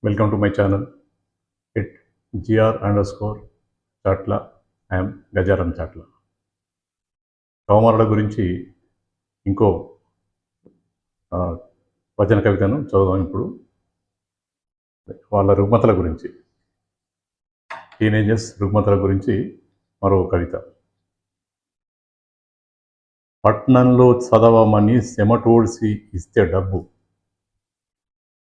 Welcome to my channel. It gr_chatla. I am Gajaram Chatla. కౌమారుల గురించి ఇంకో వచన కవితను చదువుదాం ఇప్పుడు. వాళ్ళ రుగ్మతల గురించి, టీనేజర్స్ రుగ్మతల గురించి మరో కవిత. పట్నంలో చదవమని చెమటోడ్చి ఇస్తే డబ్బు,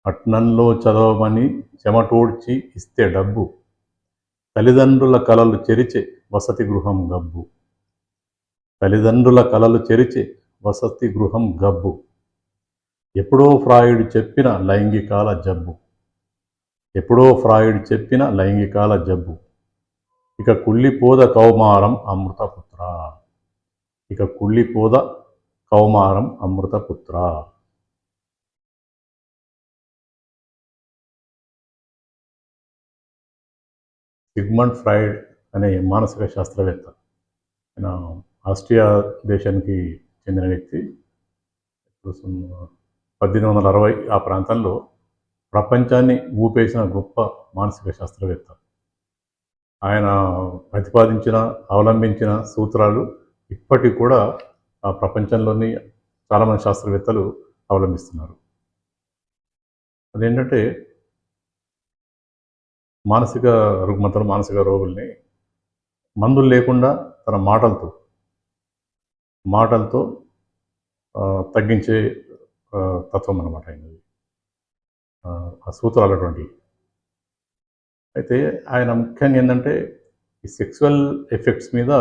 పట్నంలో చదవమని చెమటోడ్చి ఇస్తే డబ్బు, తల్లిదండ్రుల కలలు చెరిచే వసతి గృహం గబ్బు, తల్లిదండ్రుల కలలు చెరిచే వసతి గృహం గబ్బు, ఎప్పుడో ఫ్రాయిడ్ చెప్పిన లైంగికాల జబ్బు, ఎప్పుడో ఫ్రాయిడ్ చెప్పిన లైంగికాల జబ్బు, ఇక కుళ్ళిపోద కౌమారం అమృతపుత్ర, ఇక కుళ్ళిపోద కౌమారం అమృతపుత్ర. సిగ్మండ్ ఫ్రాయిడ్ అనే మానసిక శాస్త్రవేత్త, ఆయన ఆస్ట్రియా దేశానికి చెందిన వ్యక్తి. 1860 ఆ ప్రాంతంలో ప్రపంచాన్ని ఊపేసిన గొప్ప మానసిక శాస్త్రవేత్త. ఆయన ప్రతిపాదించిన, అవలంబించిన సూత్రాలు ఇప్పటికి కూడా ఆ ప్రపంచంలోని చాలామంది శాస్త్రవేత్తలు అవలంబిస్తున్నారు. అదేంటంటే మానసిక రుగ్మతలు, మానసిక రోగుల్ని మందులు లేకుండా తన మాటలతో తగ్గించే తత్వం అన్నమాట ఆయనది, ఆ సూత్రాలు అటువంటివి. అయితే ఆయన ముఖ్యంగా ఏంటంటే ఈ సెక్సువల్ ఎఫెక్ట్స్ మీద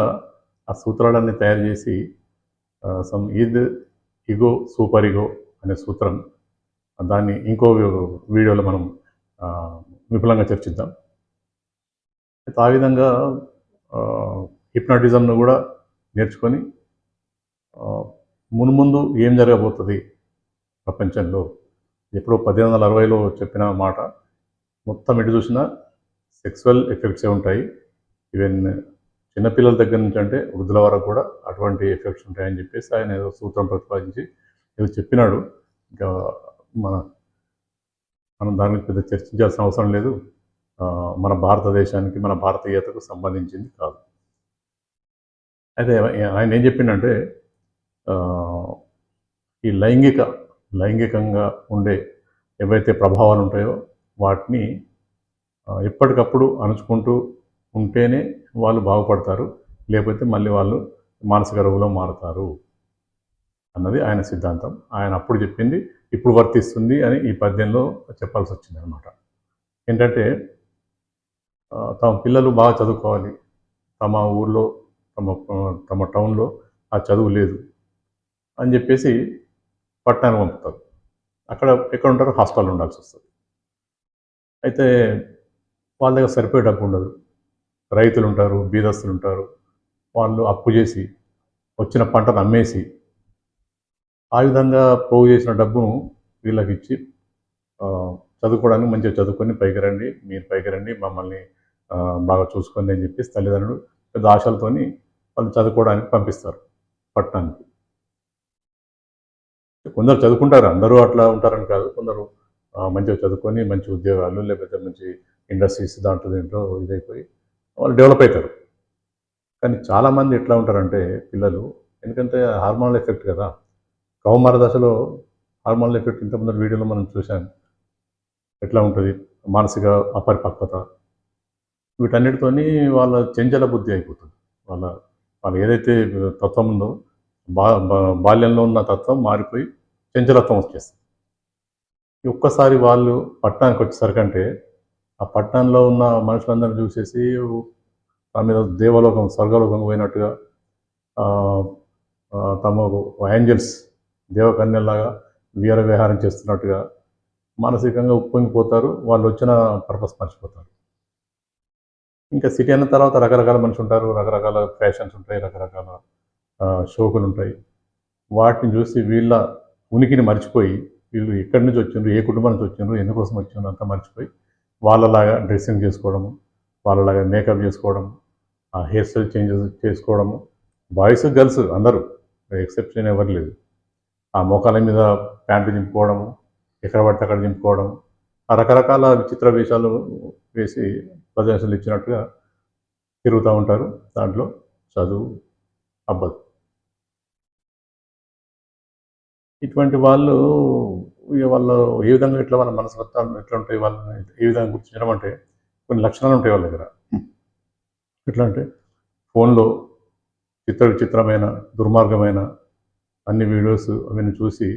ఆ సూత్రాలన్నీ తయారు చేసి సమ్ ఈగో సూపర్ ఈగో అనే సూత్రం, దాన్ని ఇంకో వీడియోలో మనం విపులంగా చర్చిద్దాం. అయితే ఆ విధంగా హిప్నాటిజంను కూడా నేర్చుకొని మున్ముందు ఏం జరగబోతుంది ప్రపంచంలో, ఎప్పుడో 1860లో చెప్పిన మాట మొత్తం ఎటు చూసినా సెక్సువల్ ఎఫెక్ట్సే ఉంటాయి. ఈవెన్ చిన్నపిల్లల దగ్గర నుంచి అంటే వృద్ధుల వరకు కూడా అటువంటి ఎఫెక్ట్స్ ఉంటాయని చెప్పేసి ఆయన ఏదో సూత్రం ప్రతిపాదించి ఏదో చెప్పినాడు. ఇంకా మనం దాని మీద పెద్ద చర్చించాల్సిన అవసరం లేదు. మన భారతదేశానికి, మన భారతీయతకు సంబంధించింది కాదు. అయితే ఆయన ఏం చెప్పిండంటే ఈ లైంగికంగా ఉండే ఏవైతే ప్రభావాలు ఉంటాయో వాటిని ఎప్పటికప్పుడు అణుచుకుంటూ ఉంటేనే వాళ్ళు బాగుపడతారు, లేకపోతే మళ్ళీ వాళ్ళు మానసిక రోగులో మారుతారు అన్నది ఆయన సిద్ధాంతం. ఆయన అప్పుడు చెప్పింది ఇప్పుడు వర్తిస్తుంది అని ఈ పద్యంలో చెప్పాల్సి వచ్చింది అనమాట. ఏంటంటే తమ పిల్లలు బాగా చదువుకోవాలి, తమ ఊర్లో తమ టౌన్లో ఆ చదువు లేదు అని చెప్పేసి పట్టణానికి పంపుతారు. అక్కడ ఎక్కడ ఉంటారు, హాస్టల్లో ఉండాల్సి వస్తుంది. అయితే వాళ్ళ దగ్గర సరిపోయే డబ్బు ఉండదు. రైతులు ఉంటారు, బీదస్తులు ఉంటారు. వాళ్ళు అప్పు చేసి వచ్చిన పంటను అమ్మేసి ఆ విధంగా పోగు చేసిన డబ్బును వీళ్ళకి ఇచ్చి చదువుకోవడానికి మంచిగా చదువుకొని పైకి రండి, మీరు పైకి రండి, మమ్మల్ని బాగా చూసుకోండి అని చెప్పేసి తల్లిదండ్రులు పెద్ద ఆశలతోని వాళ్ళు చదువుకోవడానికి పంపిస్తారు పట్టణానికి. కొందరు చదువుకుంటారు, అందరూ అట్లా ఉంటారని కాదు. కొందరు మంచిగా చదువుకొని మంచి ఉద్యోగాలు, లేకపోతే మంచి ఇండస్ట్రీస్ దీంట్లో ఇదైపోయి వాళ్ళు డెవలప్ అవుతారు. కానీ చాలామంది ఎట్లా ఉంటారంటే పిల్లలు, ఎందుకంటే హార్మోనల్ ఎఫెక్ట్ కదా, కౌమార దశలో హార్మోనల్ ఎఫెక్ట్ ఇంతకుముందు వీడియోలో మనం చూసాం ఎట్లా ఉంటుంది, మానసిక అపరిపక్వత, వీటన్నిటితోని వాళ్ళ చెంచల బుద్ధి అయిపోతుంది. వాళ్ళ ఏదైతే తత్వం ఉందో బాల్యంలో ఉన్న తత్వం మారిపోయి చెంచలత్వం వచ్చేస్తుంది. ఒక్కసారి వాళ్ళు పట్టణానికి వచ్చేసరికంటే ఆ పట్టణంలో ఉన్న మనుషులందరినీ చూసేసి తమ మీద దేవలోకం, స్వర్గలోకం పోయినట్టుగా, తమ ఏంజల్స్, దేవకన్యలాగా వీర విహారం చేస్తున్నట్టుగా మానసికంగా ఉప్పొంగిపోతారు. వాళ్ళు వచ్చిన పర్పస్ మర్చిపోతారు. ఇంకా సిటీ అన్న తర్వాత రకరకాల మనుషులు ఉంటారు, రకరకాల ఫ్యాషన్స్ ఉంటాయి, రకరకాల షోకులు ఉంటాయి. వాటిని చూసి వీళ్ళ ఉనికిని మర్చిపోయి, వీళ్ళు ఎక్కడి నుంచి వచ్చిండ్రు, ఏ కుటుంబం నుంచి వచ్చిండ్రు, ఎందుకోసం వచ్చిండ్రు అంతా మర్చిపోయి వాళ్ళలాగా డ్రెస్సింగ్ చేసుకోవడము, వాళ్ళలాగా మేకప్ చేసుకోవడము, ఆ హెయిర్ స్టైల్ చేంజెస్ చేసుకోవడము, బాయ్స్ గర్ల్స్ అందరూ, ఎక్సెప్షన్ ఎవరు లేదు. ఆ మోకాల మీద ప్యాంటు దింపుకోవడము, ఎక్కడ పడితే అక్కడ దింపుకోవడం, ఆ రకరకాల విచిత్ర వేషాలు వేసి ప్రదర్శనలు ఇచ్చినట్టుగా తిరుగుతూ ఉంటారు. దాంట్లో చదువు అబ్బదు. ఇటువంటి వాళ్ళు ఇక వాళ్ళు ఏ విధంగా ఎట్లా వాళ్ళ మనస్తత్వాలు ఎట్లా ఉంటాయి, వాళ్ళని ఏ విధంగా గుర్తించడం అంటే కొన్ని లక్షణాలు ఉంటాయి వాళ్ళ దగ్గర. ఎట్లా అంటే ఫోన్లో చిత్ర విచిత్రమైన, దుర్మార్గమైన అన్ని వీడియోస్ అవన్నీ చూసి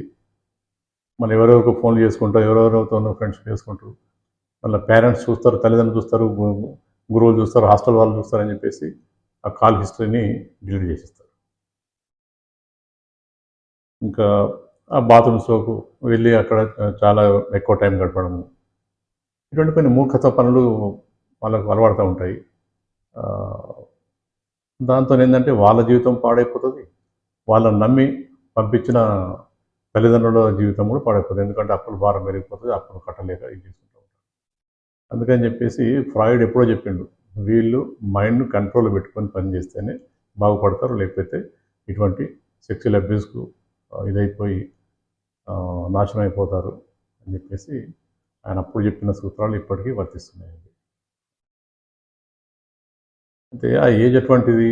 మళ్ళీ ఎవరెవరికో ఫోన్లు చేసుకుంటూ, ఎవరెవరితోనో ఫ్రెండ్స్ చేసుకుంటూ, మళ్ళీ పేరెంట్స్ చూస్తారు, తల్లిదండ్రులు చూస్తారు, గురువులు చూస్తారు, హాస్టల్ వాళ్ళు చూస్తారని చెప్పేసి ఆ కాల్ హిస్టరీని డిలీట్ చేసేస్తారు. ఇంకా ఆ బాత్రూమ్స్‌లోకి వెళ్ళి అక్కడ చాలా ఎక్కువ టైం గడపడము. ఇటువంటి కొన్ని మూర్ఖత్వ పనులు వాళ్ళకు అలవడుతూ ఉంటాయి. దాంతోనేందంటే వాళ్ళ జీవితం పాడైపోతది. వాళ్ళని నమ్మి పంపించిన తల్లిదండ్రుల జీవితం కూడా పాడైపోతుంది. ఎందుకంటే అప్పుల భారం పెరిగిపోతది. అప్పులు కట్టలేక ఇది చేసుకుంటూ ఉంటారు. అందుకని చెప్పేసి ఫ్రాయిడ్ ఎప్పుడో చెప్పిండు. వీళ్ళు మైండ్‌ని కంట్రోల్‌లో పెట్టుకొని పని చేస్తేనే బాగుపడతారు. లేకపోతే ఇటువంటి సెక్సువల్ అబ్యూస్‌కు ఇదైపోయి నాశనం అయిపోతారు అని చెప్పేసి ఆయన అప్పుడు చెప్పిన సూత్రాలు ఇప్పటికీ వర్తిస్తున్నాయండి. అయితే ఆ ఏజ్ అటువంటిది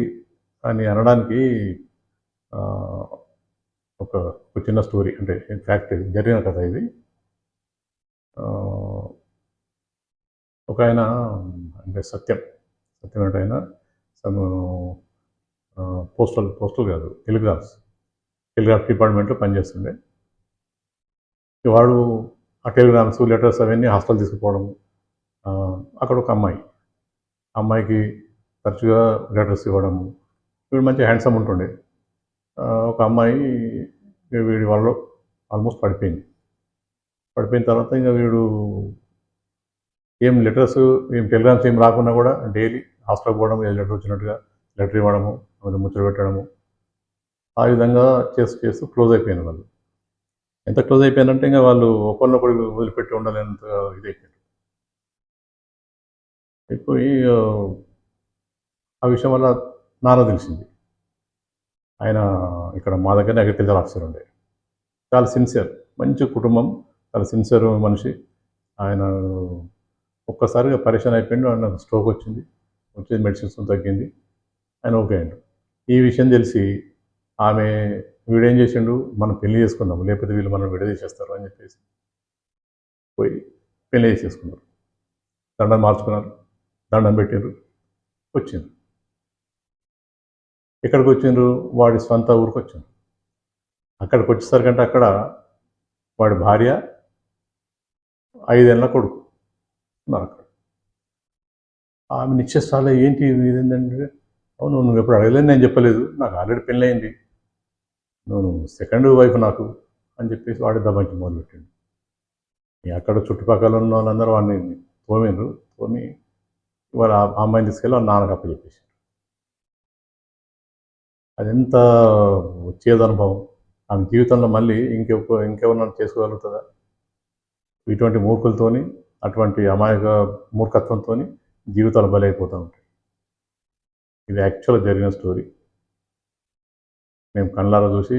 అని అనడానికి ఒక ఒక చిన్న స్టోరీ, అంటే ఇన్‌ఫ్యాక్ట్ ఇది జరిగిన కథ ఇది. ఒక ఆయన, అంటే సత్యం అంటే ఆయన సమ్ పోస్టల్ కాదు, టెలిగ్రాఫ్ డిపార్ట్మెంట్లో పనిచేస్తుండే. వాడు ఆ టెలిగ్రామ్స్, లెటర్స్ అవన్నీ హాస్టల్ తీసుకుపోవడం. అక్కడ ఒక అమ్మాయికి తరచుగా లెటర్స్ ఇవ్వడము. వీడు మంచి హ్యాండ్సమ్ ఉంటుండే. ఒక అమ్మాయి వీడి వల్ల ఆల్మోస్ట్ పడిపోయింది. పడిపోయిన తర్వాత ఇంకా వీడు ఏం లెటర్స్, ఏం టెలిగ్రామ్స్ ఏం రాకున్నా కూడా డైలీ హాస్టల్కి పోవడం, ఏ లెటర్ వచ్చినట్టుగా లెటర్ ఇవ్వడము, ముచ్చట పెట్టడము, ఆ విధంగా చేస్తూ క్లోజ్ అయిపోయిన వాళ్ళు. ఎంత క్లోజ్ అయిపోయారంటే ఇంకా వాళ్ళు ఒకరినొకరు వదిలిపెట్టి ఉండలేనంత ఇదైపోయింది. అయిపోయి ఆ విషయం వల్ల నాన్న తెలిసింది. ఆయన ఇక్కడ మా దగ్గరనే అగ్రికల్చర్ ఆఫీసర్ ఉండే. చాలా సిన్సియర్, మంచి కుటుంబం, చాలా సిన్సియర్ మనిషి. ఆయన ఒక్కసారిగా పరేషాన్ అయిపోయిండు. ఆయనకు స్ట్రోక్ వచ్చింది. మెడిసిన్స్ తగ్గింది. ఆయన ఓకే అయ్యిండు. ఈ విషయం తెలిసి ఆమె, వీడేం చేసిండు, మనం పెళ్లి చేసుకుందాం, లేకపోతే వీళ్ళు మనం విడదీసేస్తారు అని చెప్పేసి పోయి పెళ్లి చేసేసుకున్నారు. దండం మార్చుకున్నారు, దండం పెట్టారు, వచ్చిండ్రు. ఎక్కడికి వచ్చిండ్రు? వాడి స్వంత ఊరికి వచ్చిండ్రు. అక్కడికి వచ్చేసరికంటే అక్కడ వాడి భార్య, 5 ఏళ్ల కొడుకు ఉన్నారు అక్కడ. ఆమె నిశ్చేష్టాలే, ఏంటి ఇదేంటంటే, అవును నువ్వు ఎప్పుడు అడగలేదు, నేను చెప్పలేదు, నాకు ఆల్రెడీ పెళ్ళయింది, నువ్వు సెకండ్ వైఫ్ నాకు అని చెప్పేసి వాడి దబాయించి మొదలుపెట్టిండు. అక్కడ చుట్టుపక్కల ఉన్న వాళ్ళందరూ వాడిని తోమి వాళ్ళ ఆ అమ్మాయిని తీసుకెళ్ళి వాళ్ళ నాన్నకు అప్పచెప్పేసి. అదెంత చేదు అనుభవం. ఆమె జీవితంలో మళ్ళీ ఇంకెవరినైనా చేసుకోగలుగుతుందా? ఇటువంటి మూర్ఖులతోని, అటువంటి అమాయక మూర్ఖత్వంతోని జీవితాలు బలైపోతూ ఉంటాయి. ఇది యాక్చువల్గా జరిగిన స్టోరీ. మేము కళ్ళారా చూసి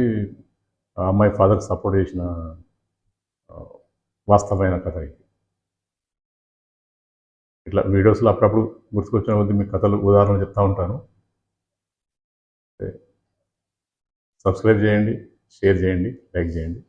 ఆ అమ్మాయి ఫాదర్కి సపోర్ట్ చేసిన వాస్తవమైన కథ ఇది. ఇట్లా వీడియోస్లో అప్పుడప్పుడు గుర్తుకొచ్చిన కొద్దీ మీకు కథలు ఉదాహరణలు చెప్తూ ఉంటాను. సబ్స్క్రైబ్ చేయండి, షేర్ చేయండి, లైక్ చేయండి.